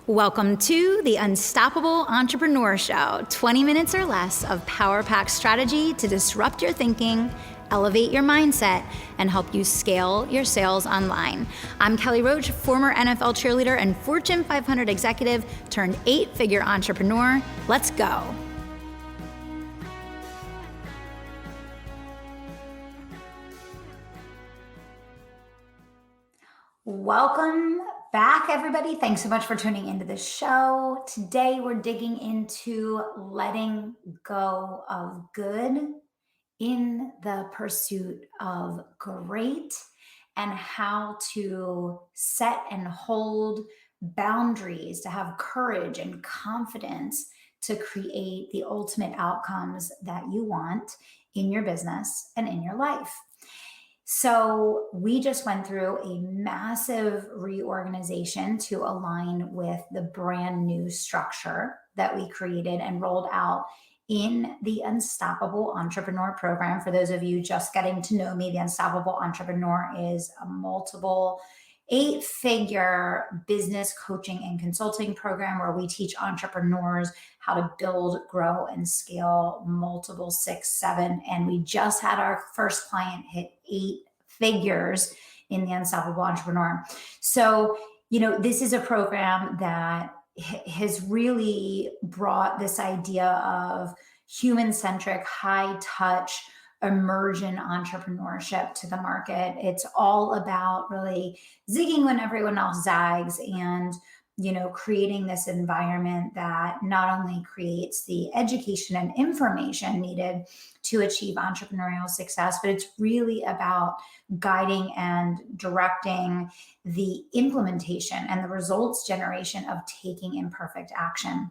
Welcome to the Unstoppable Entrepreneur Show, 20 minutes or less of power-packed strategy to disrupt your thinking, elevate your mindset, and help you scale your sales online. I'm Kelly Roach, former NFL cheerleader and Fortune 500 executive turned 8-figure entrepreneur. Let's go. Welcome back, everybody. Thanks so much for tuning into the show. Today, we're digging into letting go of good in the pursuit of great and how to set and hold boundaries, to have courage and confidence to create the ultimate outcomes that you want in your business and in your life. So we just went through a massive reorganization to align with the brand new structure that we created and rolled out in the Unstoppable Entrepreneur program. For those of you just getting to know me, the Unstoppable Entrepreneur is a multiple 8-figure business coaching and consulting program where we teach entrepreneurs how to build, grow, and scale multiple 6, 7. And we just had our first client hit 8 figures in the Unstoppable Entrepreneur. So, this is a program that has really brought this idea of human-centric, high-touch, immersion entrepreneurship to the market. It's all about really zigging when everyone else zags and creating this environment that not only creates the education and information needed to achieve entrepreneurial success, but it's really about guiding and directing the implementation and the results generation of taking imperfect action.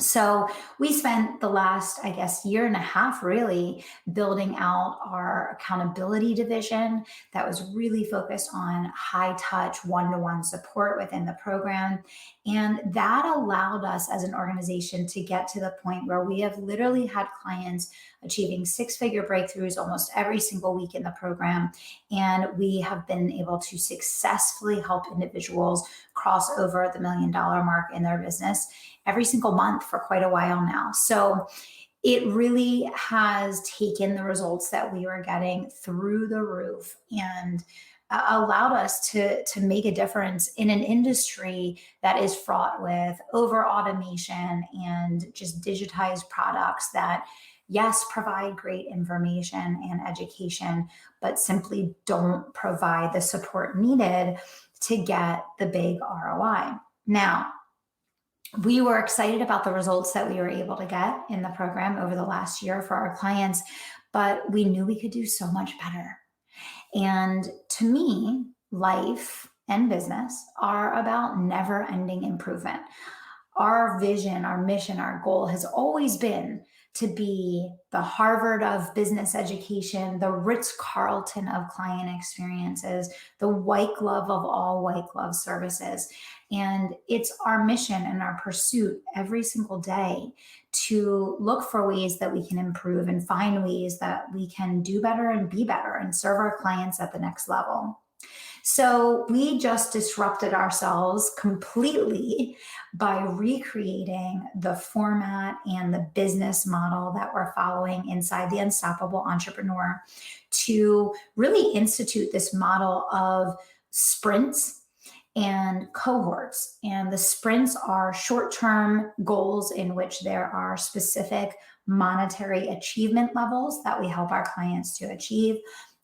So we spent the last, year and a half really building out our accountability division that was really focused on high touch, one-to-one support within the program. And that allowed us as an organization to get to the point where we have literally had clients achieving 6-figure breakthroughs almost every single week in the program. And we have been able to successfully help individuals cross over the $1 million mark in their business every single month for quite a while now. So it really has taken the results that we were getting through the roof and allowed us to make a difference in an industry that is fraught with over automation and just digitized products that, yes, provide great information and education, but simply don't provide the support needed to get the big ROI. Now, we were excited about the results that we were able to get in the program over the last year for our clients, but we knew we could do so much better. And to me, life and business are about never-ending improvement. Our vision, our mission, our goal has always been to be the Harvard of business education, the Ritz-Carlton of client experiences, the white glove of all white glove services. And it's our mission and our pursuit every single day to look for ways that we can improve and find ways that we can do better and be better and serve our clients at the next level. So we just disrupted ourselves completely by recreating the format and the business model that we're following inside the Unstoppable Entrepreneur to really institute this model of sprints and cohorts. And the sprints are short-term goals in which there are specific monetary achievement levels that we help our clients to achieve.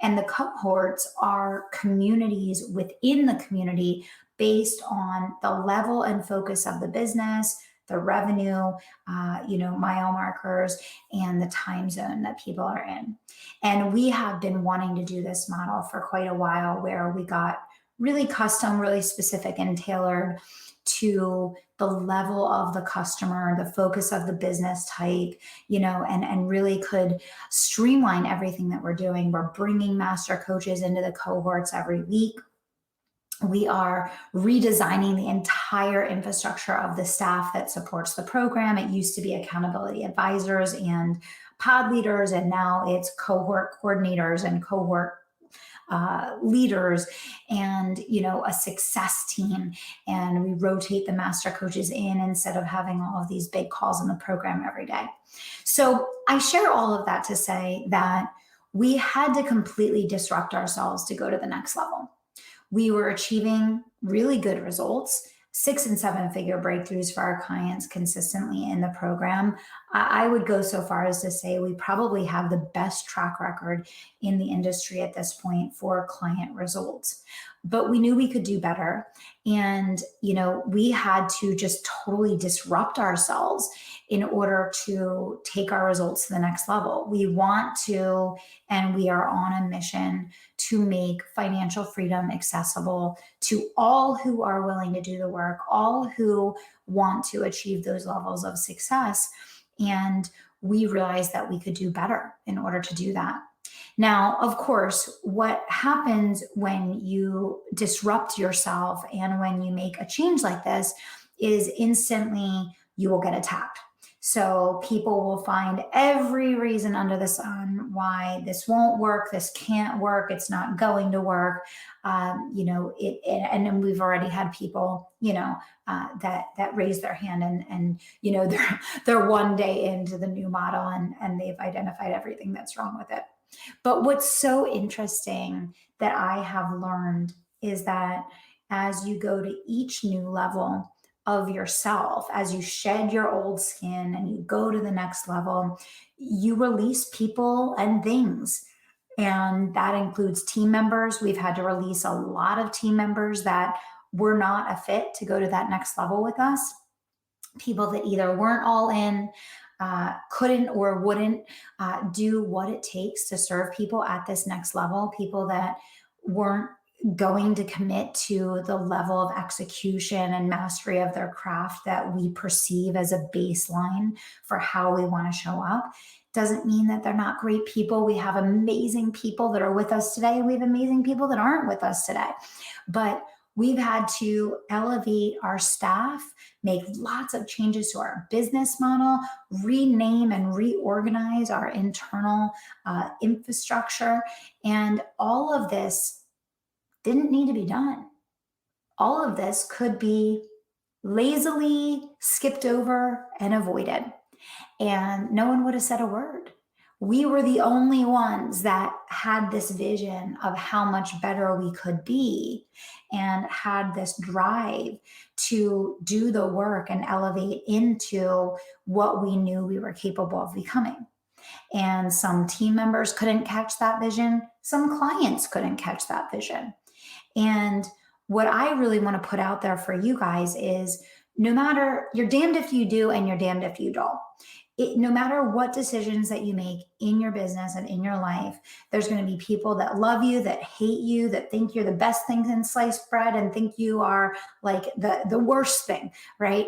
And the cohorts are communities within the community based on the level and focus of the business, the revenue, mile markers, and the time zone that people are in. And we have been wanting to do this model for quite a while where we got really custom, really specific and tailored to the level of the customer, the focus of the business type, and really could streamline everything that we're doing. We're bringing master coaches into the cohorts every week. We are redesigning the entire infrastructure of the staff that supports the program. It used to be accountability advisors and pod leaders, and now it's cohort coordinators and cohort leaders and, a success team. And we rotate the master coaches in instead of having all of these big calls in the program every day. So I share all of that to say that we had to completely disrupt ourselves to go to the next level. We were achieving really good results, 6 and 7 figure breakthroughs for our clients consistently in the program. I would go so far as to say we probably have the best track record in the industry at this point for client results. But we knew we could do better. And, we had to just totally disrupt ourselves in order to take our results to the next level. We want to, and we are on a mission to make financial freedom accessible to all who are willing to do the work, all who want to achieve those levels of success. And we realized that we could do better in order to do that. Now, of course, what happens when you disrupt yourself and when you make a change like this is instantly you will get attacked. So people will find every reason under the sun why this won't work, this can't work, it's not going to work. And then we've already had people, that raise their hand and they're one day into the new model and they've identified everything that's wrong with it. But what's so interesting that I have learned is that as you go to each new level of yourself, as you shed your old skin and you go to the next level, you release people and things. And that includes team members. We've had to release a lot of team members that were not a fit to go to that next level with us. People that either weren't all in, couldn't or wouldn't do what it takes to serve people at this next level, people that weren't going to commit to the level of execution and mastery of their craft that we perceive as a baseline for how we want to show up. Doesn't mean that they're not great people. We have amazing people that are with us today, and we have amazing people that aren't with us today. But we've had to elevate our staff, make lots of changes to our business model, rename and reorganize our internal infrastructure. And all of this didn't need to be done. All of this could be lazily skipped over and avoided. And no one would have said a word. We were the only ones that had this vision of how much better we could be and had this drive to do the work and elevate into what we knew we were capable of becoming. And some team members couldn't catch that vision. Some clients couldn't catch that vision. And what I really want to put out there for you guys is no matter, you're damned if you do and you're damned if you don't. No matter what decisions that you make in your business and in your life, there's going to be people that love you, that hate you, that think you're the best thing in sliced bread and think you are like the worst thing, right?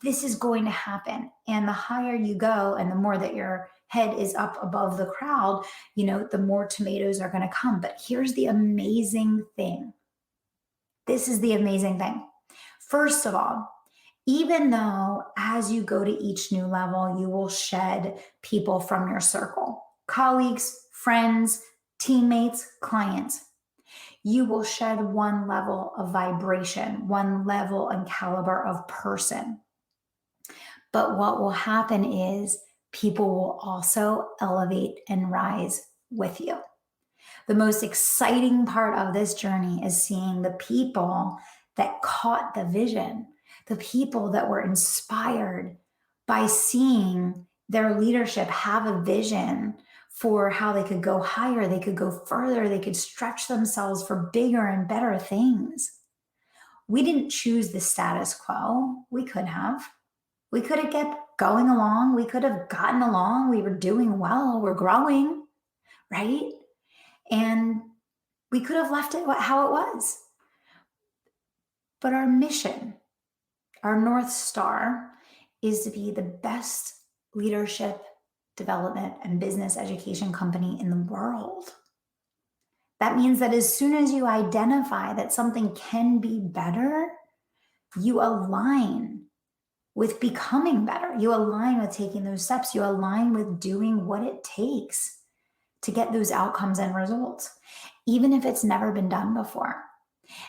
This is going to happen. And the higher you go and the more that your head is up above the crowd, the more tomatoes are going to come. But here's the amazing thing. This is the amazing thing. First of all, even though as you go to each new level, you will shed people from your circle, colleagues, friends, teammates, clients, you will shed one level of vibration, one level and caliber of person. But what will happen is people will also elevate and rise with you. The most exciting part of this journey is seeing the people that caught the vision, the people that were inspired by seeing their leadership have a vision for how they could go higher, they could go further, they could stretch themselves for bigger and better things. We didn't choose the status quo. We could have. We could have kept going along. We could have gotten along. We were doing well. We're growing, right? And we could have left it how it was. But our mission, our North Star, is to be the best leadership, development, and business education company in the world. That means that as soon as you identify that something can be better, you align with becoming better. You align with taking those steps. You align with doing what it takes to get those outcomes and results. even if it's never been done before.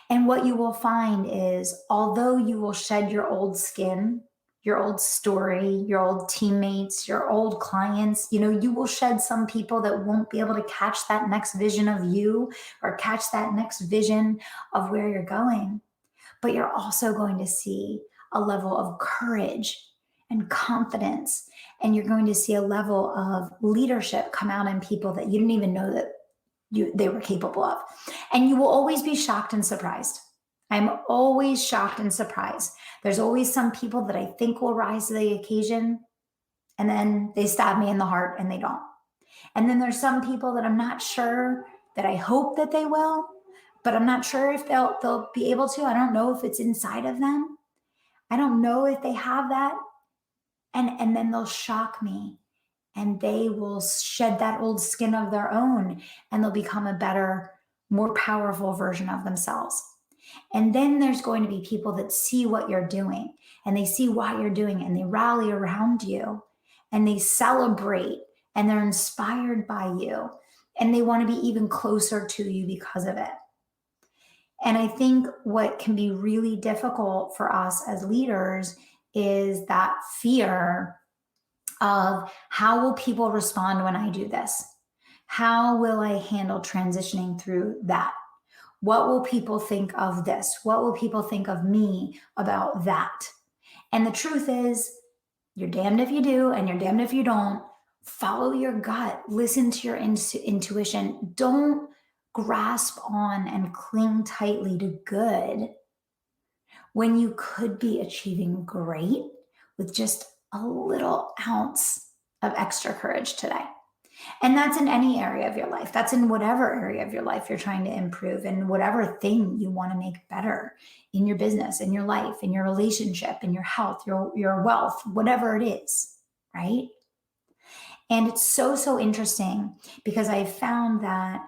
And what you will find is, although you will shed your old skin, your old story, your old teammates, your old clients, you will shed some people that won't be able to catch that next vision of you or catch that next vision of where you're going. But you're also going to see a level of courage and confidence, and you're going to see a level of leadership come out in people that you didn't even know that they were capable of. And you will always be shocked and surprised. I'm always shocked and surprised. There's always some people that I think will rise to the occasion, and then they stab me in the heart and they don't. And then there's some people that I'm not sure, that I hope that they will, but I'm not sure if they'll be able to. I don't know if it's inside of them. I don't know if they have that. And then they'll shock me, and they will shed that old skin of their own, and they'll become a better, more powerful version of themselves. And then there's going to be people that see what you're doing, and they see why you're doing it, and they rally around you, and they celebrate, and they're inspired by you, and they want to be even closer to you because of it. And I think what can be really difficult for us as leaders is that fear of, how will people respond when I do this? How will I handle transitioning through that? What will people think of this? What will people think of me about that? And the truth is, you're damned if you do and you're damned if you don't. Follow your gut. Listen to your intuition. Don't grasp on and cling tightly to good when you could be achieving great with just a little ounce of extra courage today. And that's in any area of your life. That's in whatever area of your life you're trying to improve, and whatever thing you want to make better in your business, in your life, in your relationship, in your health, your wealth, whatever it is, right? And it's so interesting, because I found that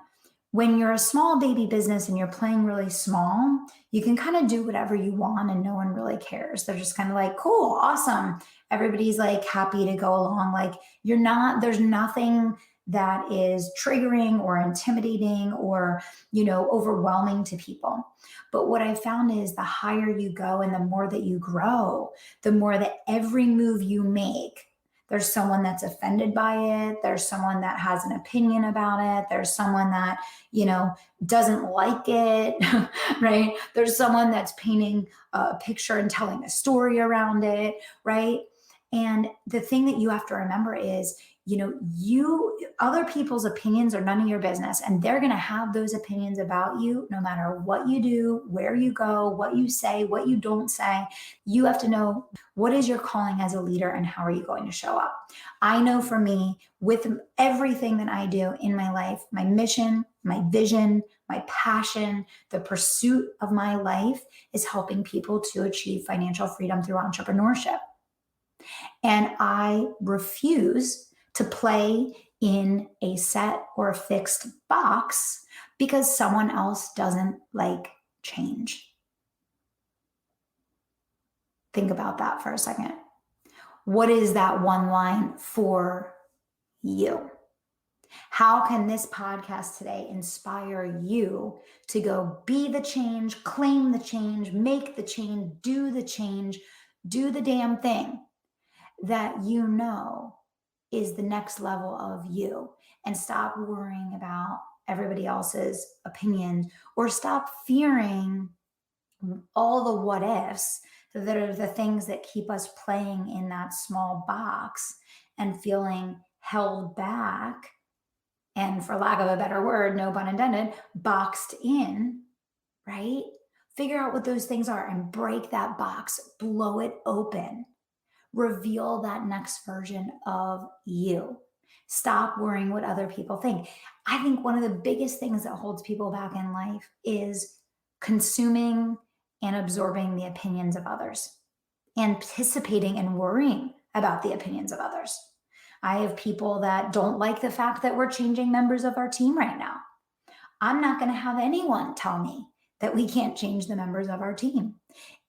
when you're a small baby business and you're playing really small, you can kind of do whatever you want and no one really cares. They're just kind of like, cool, awesome. Everybody's like happy to go along. Like, there's nothing that is triggering or intimidating or, overwhelming to people. But what I found is, the higher you go and the more that you grow, the more that every move you make, there's someone that's offended by it. There's someone that has an opinion about it. There's someone that, doesn't like it, right? There's someone that's painting a picture and telling a story around it, right? And the thing that you have to remember is, other people's opinions are none of your business, and they're going to have those opinions about you no matter what you do, where you go, what you say, what you don't say. You have to know, what is your calling as a leader and how are you going to show up? I know for me, with everything that I do in my life, my mission, my vision, my passion, the pursuit of my life is helping people to achieve financial freedom through entrepreneurship. And I refuse to play in a set or a fixed box because someone else doesn't like change. Think about that for a second. What is that one line for you? How can this podcast today inspire you to go be the change, claim the change, make the change, do the damn thing that is the next level of you, and stop worrying about everybody else's opinions, or stop fearing all the what ifs that are the things that keep us playing in that small box and feeling held back, and, for lack of a better word, no pun intended, boxed in, right? Figure out what those things are and break that box, blow it open. Reveal that next version of you. Stop worrying what other people think. I think one of the biggest things that holds people back in life is consuming and absorbing the opinions of others, anticipating and worrying about the opinions of others. I have people that don't like the fact that we're changing members of our team right now. I'm not going to have anyone tell me that we can't change the members of our team.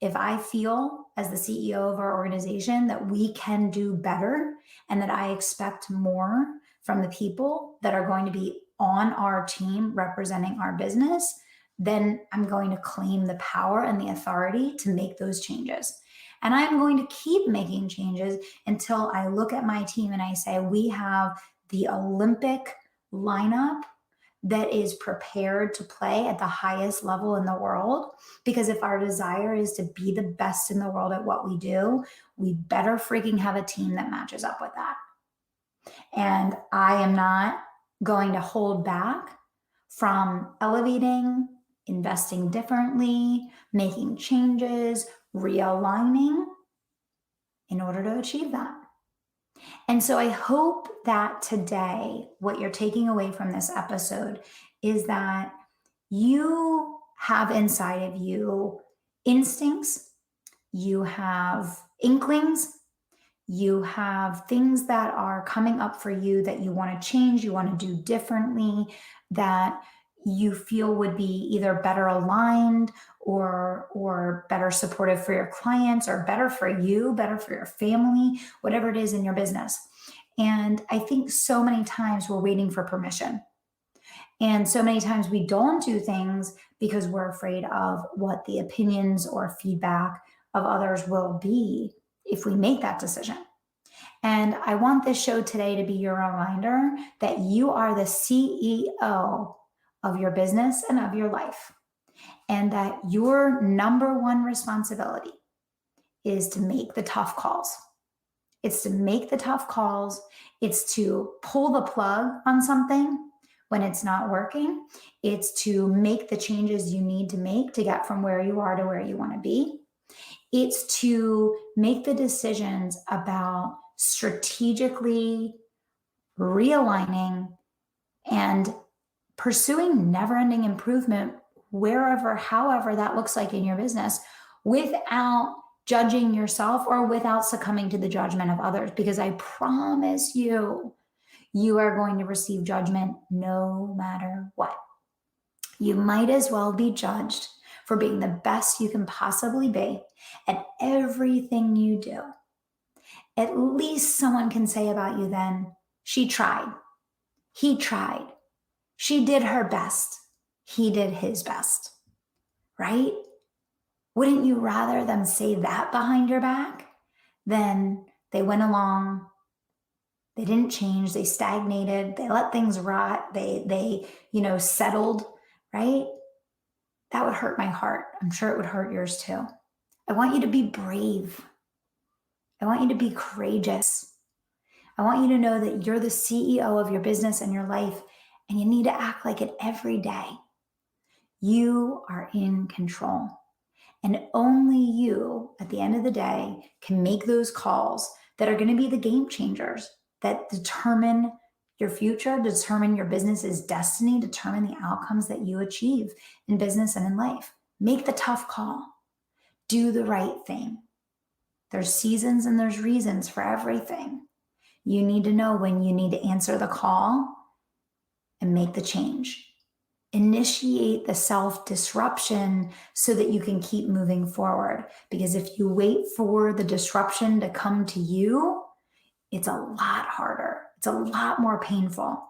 If I feel, as the CEO of our organization, that we can do better and that I expect more from the people that are going to be on our team representing our business, then I'm going to claim the power and the authority to make those changes. And I'm going to keep making changes until I look at my team and I say, we have the Olympic lineup that is prepared to play at the highest level in the world. Because if our desire is to be the best in the world at what we do, we better freaking have a team that matches up with that. And I am not going to hold back from elevating, investing differently, making changes, realigning in order to achieve that. And so I hope that today, what you're taking away from this episode is that you have inside of you instincts, you have inklings, you have things that are coming up for you that you want to change, you want to do differently, that you feel would be either better aligned or better supportive for your clients, or better for you, better for your family, whatever it is in your business. And I think so many times we're waiting for permission. And so many times we don't do things because we're afraid of what the opinions or feedback of others will be if we make that decision. And I want this show today to be your reminder that you are the CEO of your business and of your life, and that your number one responsibility is to make the tough calls. It's to make the tough calls. It's to pull the plug on something when it's not working. It's to make the changes you need to make to get from where you are to where you want to be. It's to make the decisions about strategically realigning and pursuing never-ending improvement wherever, however that looks like in your business, without judging yourself or without succumbing to the judgment of others. Because I promise you, you are going to receive judgment no matter what. You might as well be judged for being the best you can possibly be at everything you do. At least someone can say about you then, she tried, he tried, she did her best, he did his best, right? Wouldn't you rather them say that behind your back than they went along, they didn't change, they stagnated, they let things rot, they settled, right? That would hurt my heart. I'm sure it would hurt yours too. I want you to be brave. I want you to be courageous. I want you to know that you're the CEO of your business and your life, and you need to act like it every day. You are in control. And only you, at the end of the day, can make those calls that are going to be the game changers, that determine your future, determine your business's destiny, determine the outcomes that you achieve in business and in life. Make the tough call. Do the right thing. There's seasons and there's reasons for everything. You need to know when you need to answer the call and make the change. Initiate the self-disruption so that you can keep moving forward. Because if you wait for the disruption to come to you, it's a lot harder. It's a lot more painful.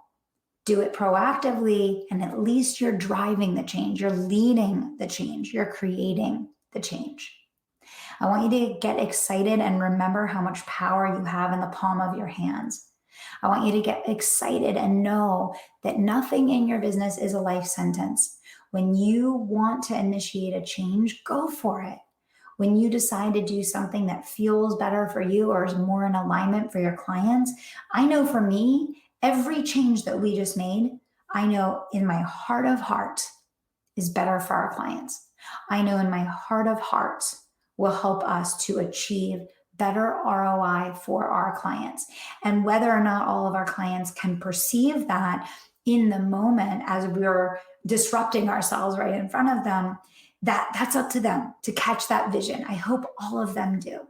Do it proactively, and at least you're driving the change. You're leading the change. You're creating the change. I want you to get excited and remember how much power you have in the palm of your hands. I want you to get excited and know that nothing in your business is a life sentence. When you want to initiate a change, go for it. When you decide to do something that feels better for you or is more in alignment for your clients, I know for me, every change that we just made, I know in my heart of hearts is better for our clients. I know in my heart of hearts will help us to achieve better ROI for our clients. And whether or not all of our clients can perceive that in the moment as we're disrupting ourselves right in front of them, that's up to them to catch that vision. I hope all of them do.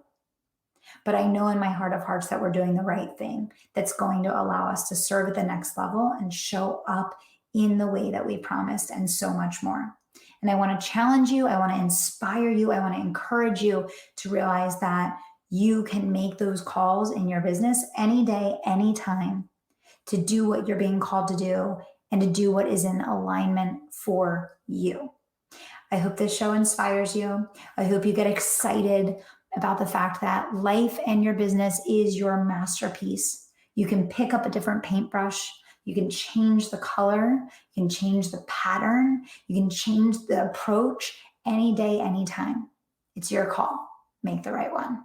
But I know in my heart of hearts that we're doing the right thing that's going to allow us to serve at the next level and show up in the way that we promised, and so much more. And I want to challenge you. I want to inspire you. I want to encourage you to realize that you can make those calls in your business any day, anytime, to do what you're being called to do and to do what is in alignment for you. I hope this show inspires you. I hope you get excited about the fact that life and your business is your masterpiece. You can pick up a different paintbrush. You can change the color. You can change the pattern. You can change the approach any day, anytime. It's your call. Make the right one.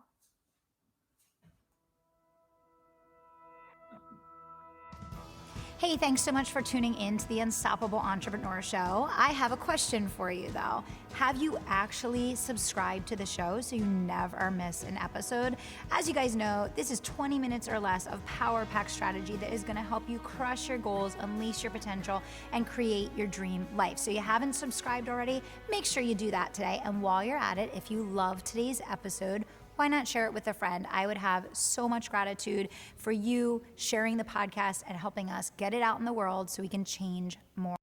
Hey, thanks so much for tuning in to the Unstoppable Entrepreneur Show. I have a question for you though. Have you actually subscribed to the show so you never miss an episode? As you guys know, this is 20 minutes or less of power-packed strategy that is gonna help you crush your goals, unleash your potential, and create your dream life. So you haven't subscribed already, make sure you do that today. And while you're at it, if you love today's episode, why not share it with a friend? I would have so much gratitude for you sharing the podcast and helping us get it out in the world so we can change more.